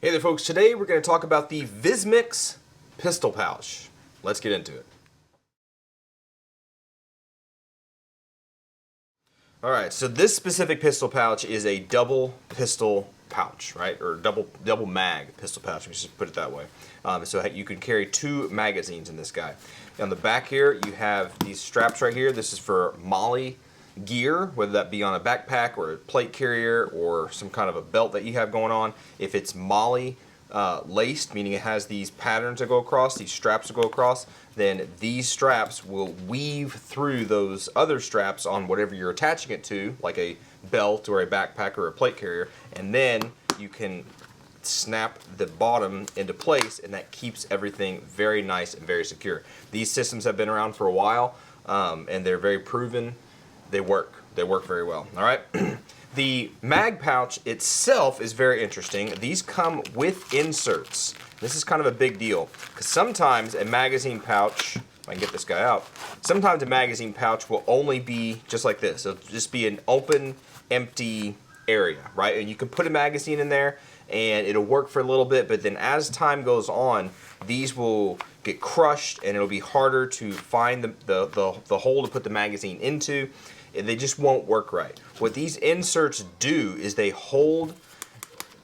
Hey there folks, today we're going to talk about the VISMIX Pistol Pouch. Let's get into it. Alright, so this specific pistol pouch is a double pistol pouch, right? Or double mag pistol pouch, we should put it that way. So you can carry 2 magazines in this guy. On the back here, you have these straps right here. This is for MOLLE gear, whether that be on a backpack or a plate carrier or some kind of a belt that you have going on. If it's MOLLE laced, meaning it has these patterns that go across, these straps that go across, then these straps will weave through those other straps on whatever you're attaching it to, like a belt or a backpack or a plate carrier, and then you can snap the bottom into place, and that keeps everything very nice and very secure. These systems have been around for a while, and they're very proven. They work very well. All right. The mag pouch itself is very interesting. These come with inserts. This is kind of a big deal because sometimes a magazine pouch, if I can get this guy out, sometimes a magazine pouch will only be just like this. It'll just be an open, empty area, right? And you can put a magazine in there and it'll work for a little bit, but then as time goes on, these will get crushed and it'll be harder to find the hole to put the magazine into. They just won't work right. What these inserts do is they hold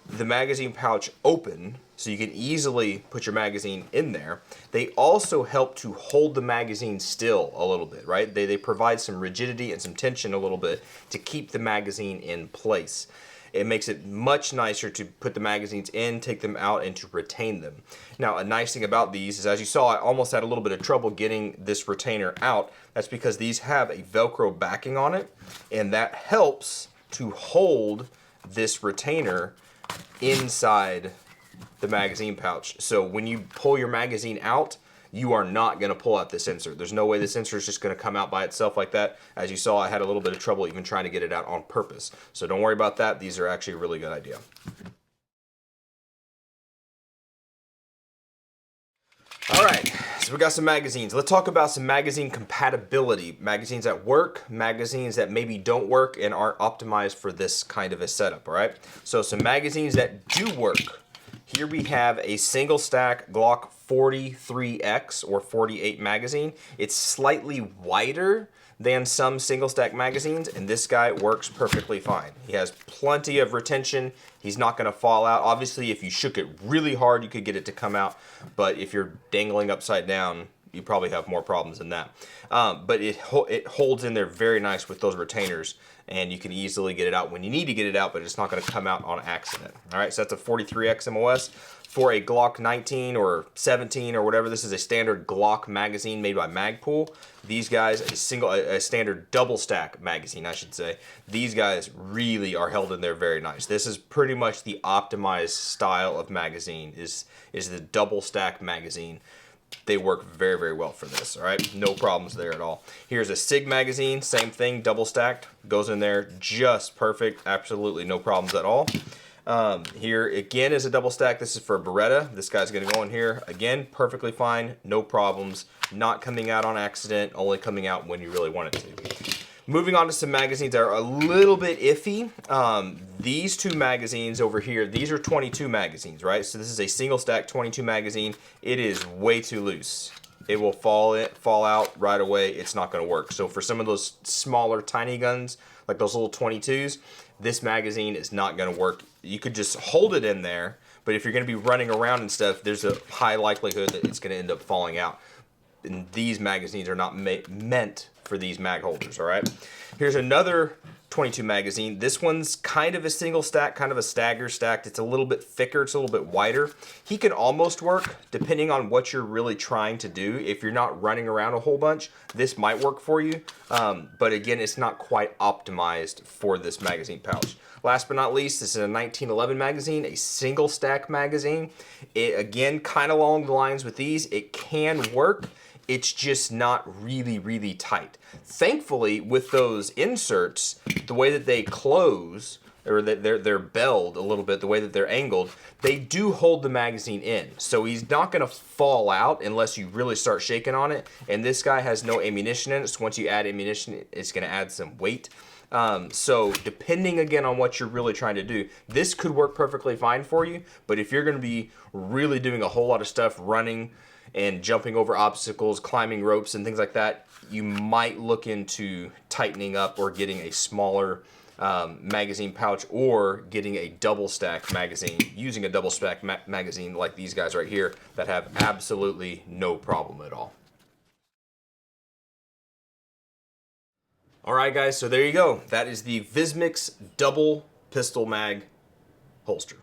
the magazine pouch open so you can easily put your magazine in there. They also help to hold the magazine still a little bit, right? They provide some rigidity and some tension a little bit to keep the magazine in place. It makes it much nicer to put the magazines in, take them out, and to retain them. Now, a nice thing about these is, as you saw, I almost had a little bit of trouble getting this retainer out. That's because these have a Velcro backing on it, and that helps to hold this retainer inside the magazine pouch. So when you pull your magazine out, you are not going to pull out this insert. There's no way this insert is just going to come out by itself like that. As you saw, I had a little bit of trouble even trying to get it out on purpose. So don't worry about that. These are actually a really good idea. All right, so we got some magazines. Let's talk about some magazine compatibility. Magazines that work, magazines that maybe don't work and aren't optimized for this kind of a setup, all right? So some magazines that do work. Here we have a single stack Glock 43X or 48 magazine. It's slightly wider than some single stack magazines, and this guy works perfectly fine. He has plenty of retention. He's not going to fall out. Obviously, if you shook it really hard, you could get it to come out, but if you're dangling upside down, you probably have more problems than that. But it holds in there very nice with those retainers, and you can easily get it out when you need to get it out, but it's not going to come out on accident. All right, so that's a 43X MOS. For a Glock 19 or 17 or whatever, this is a standard Glock magazine made by Magpul. These guys, a standard double stack magazine, I should say. These guys really are held in there very nice. This is pretty much the optimized style of magazine, is the double stack magazine. They work very, very well for this, all right? No problems there at all. Here's a Sig magazine, same thing, double stacked. Goes in there just perfect, absolutely no problems at all. Here again is a double stack. This is for a Beretta. This guy's gonna go in here. Again, perfectly fine, no problems. Not coming out on accident, only coming out when you really want it to. Moving on to some magazines that are a little bit iffy. These 2 magazines over here, these are 22 magazines, right? So this is a single stack 22 magazine. It is way too loose. It will fall out right away. It's not going to work. So for some of those smaller, tiny guns, like those little 22s, this magazine is not going to work. You could just hold it in there, but if you're going to be running around and stuff, there's a high likelihood that it's going to end up falling out. And these magazines are not meant for these mag holders, all right? Here's another 22 magazine. This one's kind of a single stack, kind of a stagger stacked. It's a little bit thicker, it's a little bit wider. He can almost work depending on what you're really trying to do. If you're not running around a whole bunch, this might work for you. But again, it's not quite optimized for this magazine pouch. Last but not least, this is a 1911 magazine, a single stack magazine. It, again, kind of along the lines with these, it can work. It's just not really, really tight. Thankfully, with those inserts, the way that they close, or that they're belled a little bit, the way that they're angled, they do hold the magazine in. So he's not gonna fall out unless you really start shaking on it. And this guy has no ammunition in it, so once you add ammunition, it's gonna add some weight. So depending again on what you're really trying to do, this could work perfectly fine for you. But if you're going to be really doing a whole lot of stuff, running and jumping over obstacles, climbing ropes and things like that, you might look into tightening up or getting a smaller magazine pouch, or getting a double stack magazine, using a double stack magazine like these guys right here that have absolutely no problem at all. All right, guys, so there you go. That is the VISMIX double pistol mag holster.